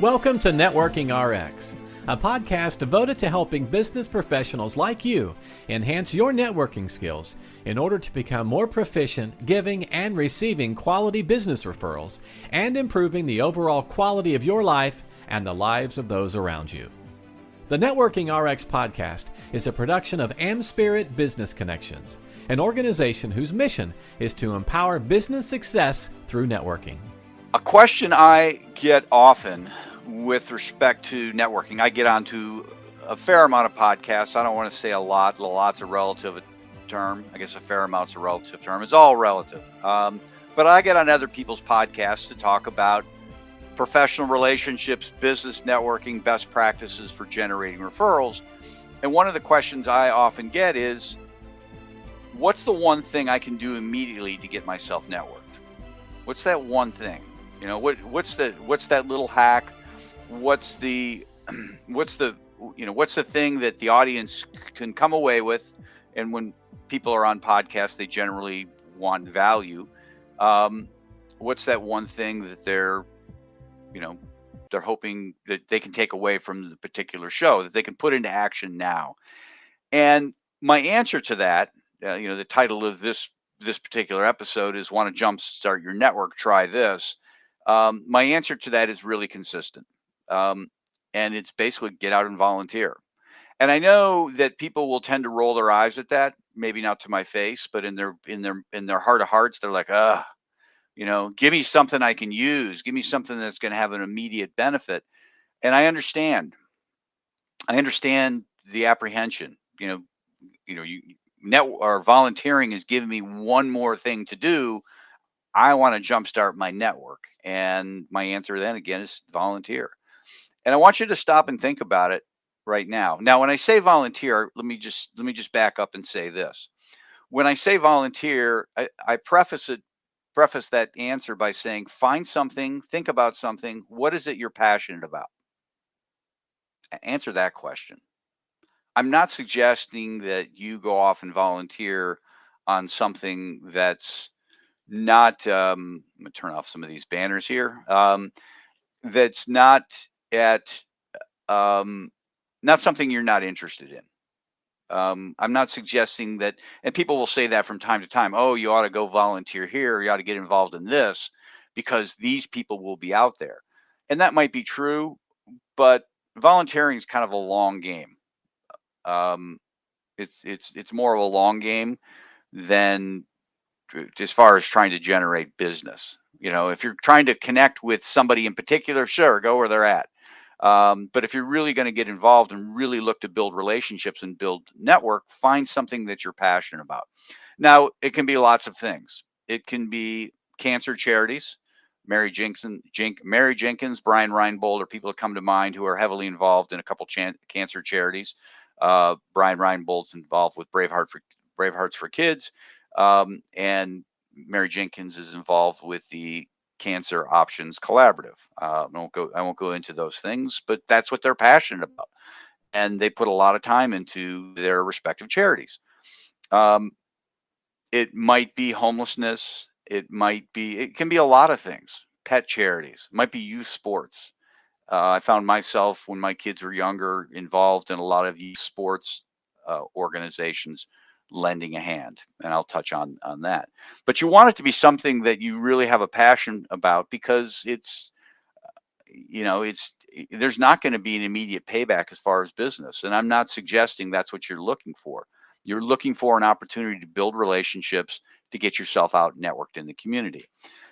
Welcome to Networking RX, a podcast devoted to helping business professionals like you enhance your networking skills in order to become more proficient giving and receiving quality business referrals and improving the overall quality of your life and the lives of those around you. The Networking RX podcast is a production of AmSpirit Business Connections, an organization whose mission is to empower business success through networking. A question I get often with respect to networking, I get onto a fair amount of podcasts. I don't want to say a lot. A lot's a relative term. I guess a fair amount's a relative term. It's all relative. But I get on other people's podcasts to talk about professional relationships, business networking, best practices for generating referrals. And one of the questions I often get is, what's the one thing I can do immediately to get myself networked? What's that one thing? You know, what's that little hack? What's the thing that the audience can come away with? And when people are on podcasts, they generally want value. What's that one thing that they're hoping that they can take away from the particular show that they can put into action now? And my answer to that, the title of this particular episode is "Want to Jumpstart Your Network? Try this." My answer to that is really consistent. And it's basically get out and volunteer. And I know that people will tend to roll their eyes at that, maybe not to my face, but in their heart of hearts, they're like, give me something I can use. Give me something that's going to have an immediate benefit. And I understand the apprehension. Volunteering is giving me one more thing to do. I want to jumpstart my network. And my answer then again is volunteer. And I want you to stop and think about it right now. Now, when I say volunteer, let me just back up and say this. When I say volunteer, I preface that answer by saying, find something, think about something. What is it you're passionate about? Answer that question. I'm not suggesting that you go off and volunteer on something that's not, I'm going to turn off some of these banners here. That's not something you're not interested in. I'm not suggesting that, and people will say that from time to time. Oh, you ought to go volunteer here. You ought to get involved in this because these people will be out there. And that might be true, but volunteering is kind of a long game. It's more of a long game than as far as trying to generate business. If you're trying to connect with somebody in particular, sure, go where they're at. But if you're really going to get involved and really look to build relationships and build network, find something that you're passionate about. Now, it can be lots of things. It can be cancer charities. Mary Jenkins, Brian Reinbold are people that come to mind who are heavily involved in a couple cancer charities. Brian Reinbold's involved with Bravehearts for Kids. And Mary Jenkins is involved with the Cancer Options Collaborative. I won't go into those things, but that's what they're passionate about. And they put a lot of time into their respective charities. It might be homelessness. It can be a lot of things. Pet charities, it might be youth sports. I found myself when my kids were younger involved in a lot of youth sports organizations, lending a hand, and I'll touch on that. But you want it to be something that you really have a passion about, because there's not going to be an immediate payback as far as business. And I'm not suggesting that's what you're looking for. You're looking for an opportunity to build relationships, to get yourself out networked in the community.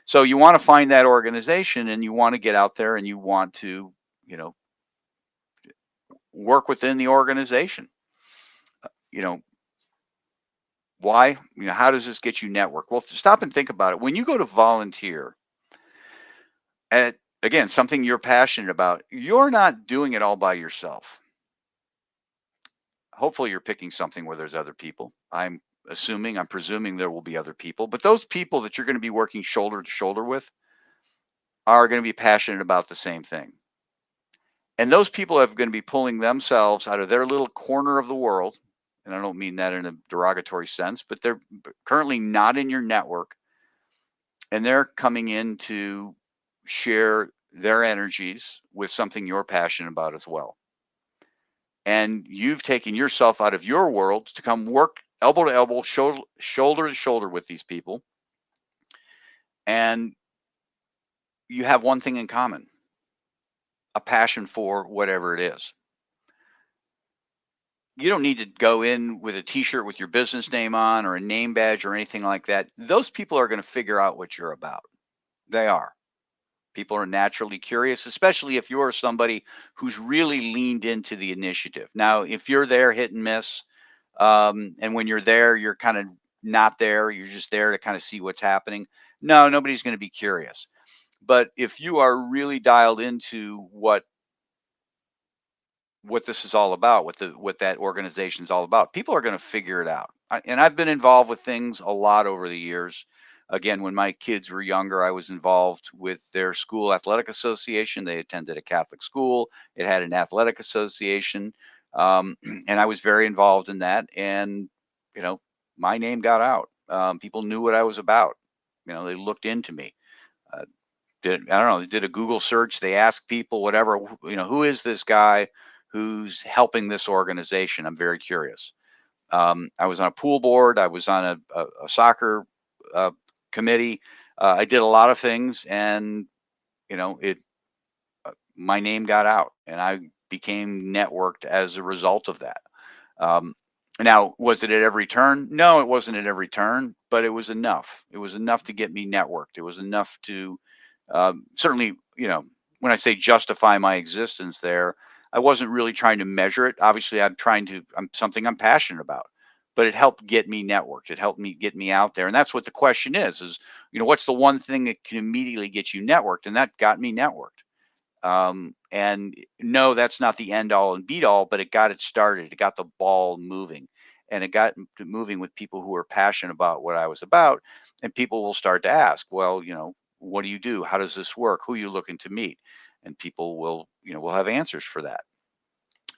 So you want to find that organization, and you want to get out there, and you want to, work within the organization. Why? How does this get you network? Well, stop and think about it. When you go to volunteer at, again, something you're passionate about, you're not doing it all by yourself. Hopefully you're picking something where there's other people. I'm presuming there will be other people, but those people that you're going to be working shoulder to shoulder with are going to be passionate about the same thing. And those people are going to be pulling themselves out of their little corner of the world. And I don't mean that in a derogatory sense, but they're currently not in your network. And they're coming in to share their energies with something you're passionate about as well. And you've taken yourself out of your world to come work elbow to elbow, shoulder to shoulder with these people. And you have one thing in common, a passion for whatever it is. You don't need to go in with a t-shirt with your business name on or a name badge or anything like that. Those people are going to figure out what you're about. They are. People are naturally curious, especially if you're somebody who's really leaned into the initiative. Now, if you're there hit and miss, and when you're there, you're kind of not there, you're just there to kind of see what's happening. No, nobody's going to be curious. But if you are really dialed into what this is all about, what that organization is all about, people are going to figure it out. And I've been involved with things a lot over the years. Again, when my kids were younger, I was involved with their school athletic association. They attended a Catholic school. It had an athletic association, and I was very involved in that. And you know, my name got out. People knew what I was about. They looked into me. Uh, I don't know, they did a Google search, they asked people, whatever, who is this guy who's helping this organization? I'm very curious. I was on a pool board, I was on a soccer uh, committee. I did a lot of things, and it my name got out, and I became networked as a result of that. Um, Now, was it at every turn? No, it wasn't at every turn, but it was enough. It was enough to get me networked. It was enough to certainly, when I say justify my existence there, I wasn't really trying to measure it. Obviously, I'm something I'm passionate about, but it helped get me networked. It helped me get me out there. And that's what the question is, what's the one thing that can immediately get you networked? And that got me networked. And no, that's not the end all and beat all, but it got it started. It got the ball moving, and it got moving with people who are passionate about what I was about. And people will start to ask, well, what do you do? How does this work? Who are you looking to meet? And people will have answers for that.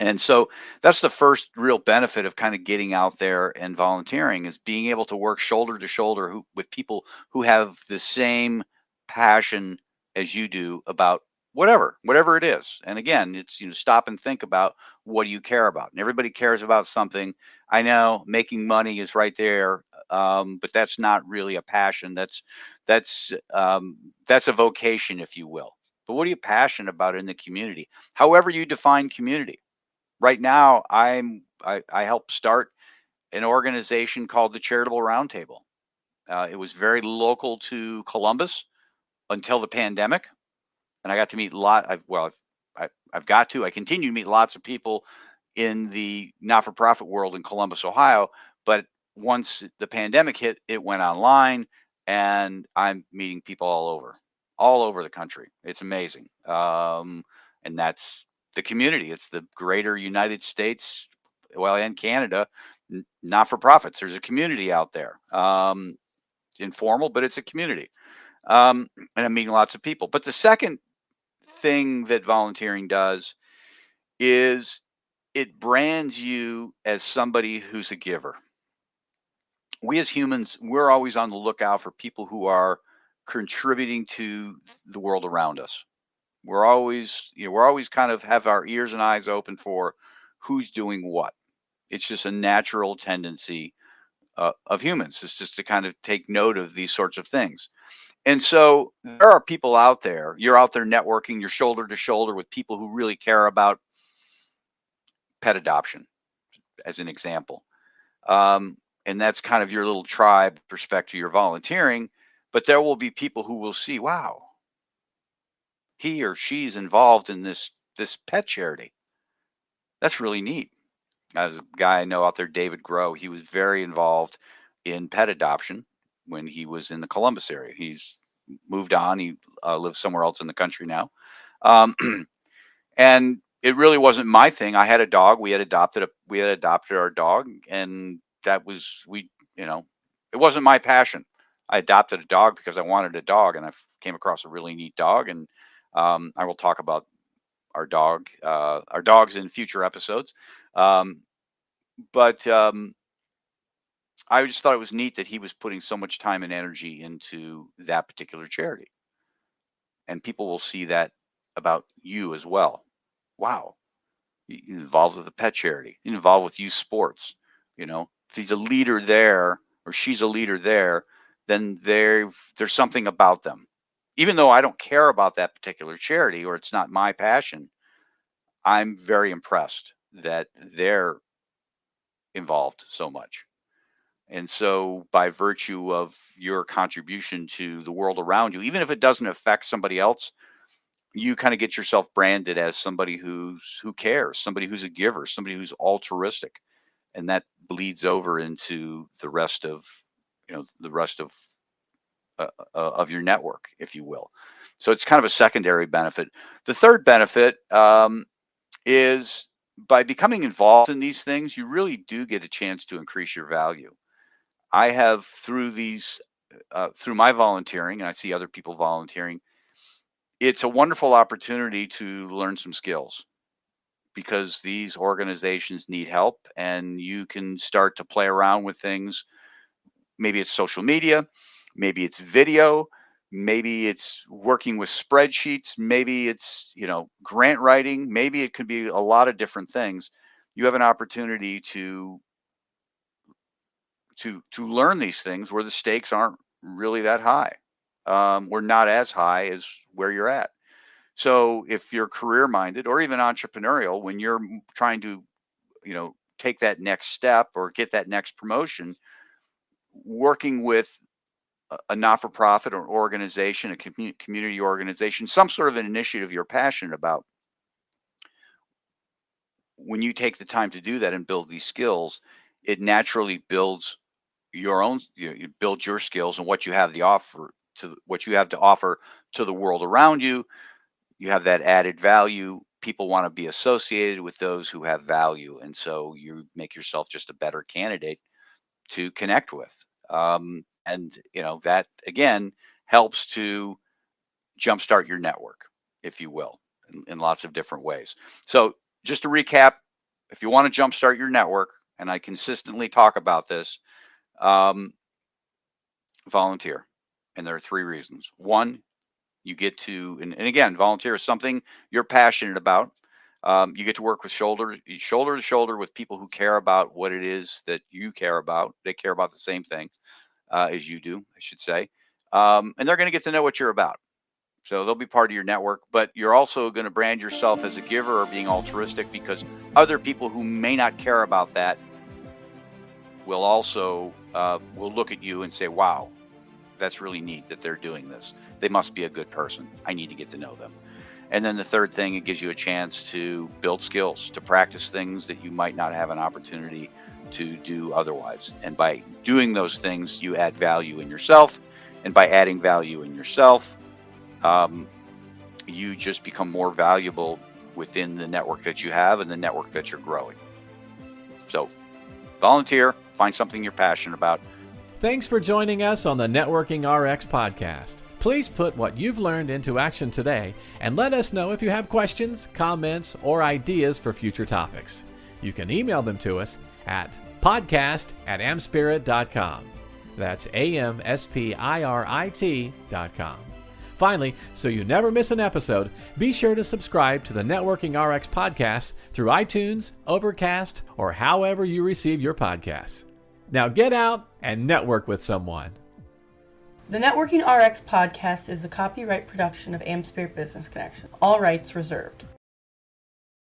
And so that's the first real benefit of kind of getting out there and volunteering, is being able to work shoulder to shoulder with people who have the same passion as you do about whatever it is. And again, it's, stop and think about, what do you care about? And everybody cares about something. I know making money is right there, but that's not really a passion. That's a vocation, if you will. But what are you passionate about in the community? However you define community. Right now, I helped start an organization called the Charitable Roundtable. It was very local to Columbus until the pandemic, and I got to meet a lot. I continue to meet lots of people in the not-for-profit world in Columbus, Ohio. But once the pandemic hit, it went online, and I'm meeting people all over the country. It's amazing, and that's the community. It's the greater United States, well, and Canada, not-for-profits. There's a community out there, informal, but it's a community, and I'm meeting lots of people. But the second thing that volunteering does is it brands you as somebody who's a giver. We as humans, we're always on the lookout for people who are contributing to the world around us. We're always kind of have our ears and eyes open for who's doing what. It's just a natural tendency of humans. It's just to kind of take note of these sorts of things. And so there are people out there, you're out there networking, you're shoulder to shoulder with people who really care about pet adoption, as an example. And that's kind of your little tribe with respect to your volunteering. But there will be people who will see, wow, he or she's involved in this pet charity. That's really neat. As a guy I know out there, David Grow, he was very involved in pet adoption when he was in the Columbus area. He's moved on. He lives somewhere else in the country now. Um, and it really wasn't my thing. I had a dog. We had adopted our dog, and that was it wasn't my passion. I adopted a dog because I wanted a dog, and I came across a really neat dog, and I will talk about our dogs in future episodes. Um, but I just thought it was neat that he was putting so much time and energy into that particular charity, and people will see that about you as well. Wow, you're involved with a pet charity, you're involved with youth sports. If he's a leader there or she's a leader there, then there's something about them. Even though I don't care about that particular charity or it's not my passion, I'm very impressed that they're involved so much. And so, by virtue of your contribution to the world around you, even if it doesn't affect somebody else, you kind of get yourself branded as somebody who cares, somebody who's a giver, somebody who's altruistic, and that bleeds over into the rest of your network, if you will. So it's kind of a secondary benefit. The third benefit is by becoming involved in these things, you really do get a chance to increase your value. I have through my volunteering, and I see other people volunteering, it's a wonderful opportunity to learn some skills because these organizations need help and you can start to play around with things. Maybe it's social media, maybe it's video, maybe it's working with spreadsheets, maybe it's, grant writing, maybe it could be a lot of different things. You have an opportunity to learn these things where the stakes aren't really that high, or not as high as where you're at. So if you're career minded or even entrepreneurial, when you're trying to, take that next step or get that next promotion, working with a not-for-profit or organization, a community organization, some sort of an initiative you're passionate about, when you take the time to do that and build these skills, it naturally builds your own, you build your skills and what you have to offer to the world around you. You have that added value. People want to be associated with those who have value, and so you make yourself just a better candidate to connect with. And that again helps to jumpstart your network, if you will, in lots of different ways. So just to recap, if you want to jumpstart your network, and I consistently talk about this, volunteer. And there are three reasons. One, you get to, and again, volunteer is something you're passionate about. You get to work with shoulder to shoulder with people who care about what it is that you care about. They care about the same thing as you do, I should say. And they're going to get to know what you're about. So they'll be part of your network, but you're also going to brand yourself as a giver or being altruistic because other people who may not care about that will also will look at you and say, wow, that's really neat that they're doing this. They must be a good person. I need to get to know them. And then the third thing, it gives you a chance to build skills, to practice things that you might not have an opportunity to do otherwise. And by doing those things, you add value in yourself. And by adding value in yourself, you just become more valuable within the network that you have and the network that you're growing. So volunteer, find something you're passionate about. Thanks for joining us on the Networking RX podcast. Please put what you've learned into action today and let us know if you have questions, comments, or ideas for future topics. You can email them to us at podcast@amspirit.com. That's AMSPIRIT.com. Finally, so you never miss an episode, be sure to subscribe to the Networking RX podcast through iTunes, Overcast, or however you receive your podcasts. Now get out and network with someone. The Networking RX podcast is the copyright production of AmSpirit Business Connection. All rights reserved.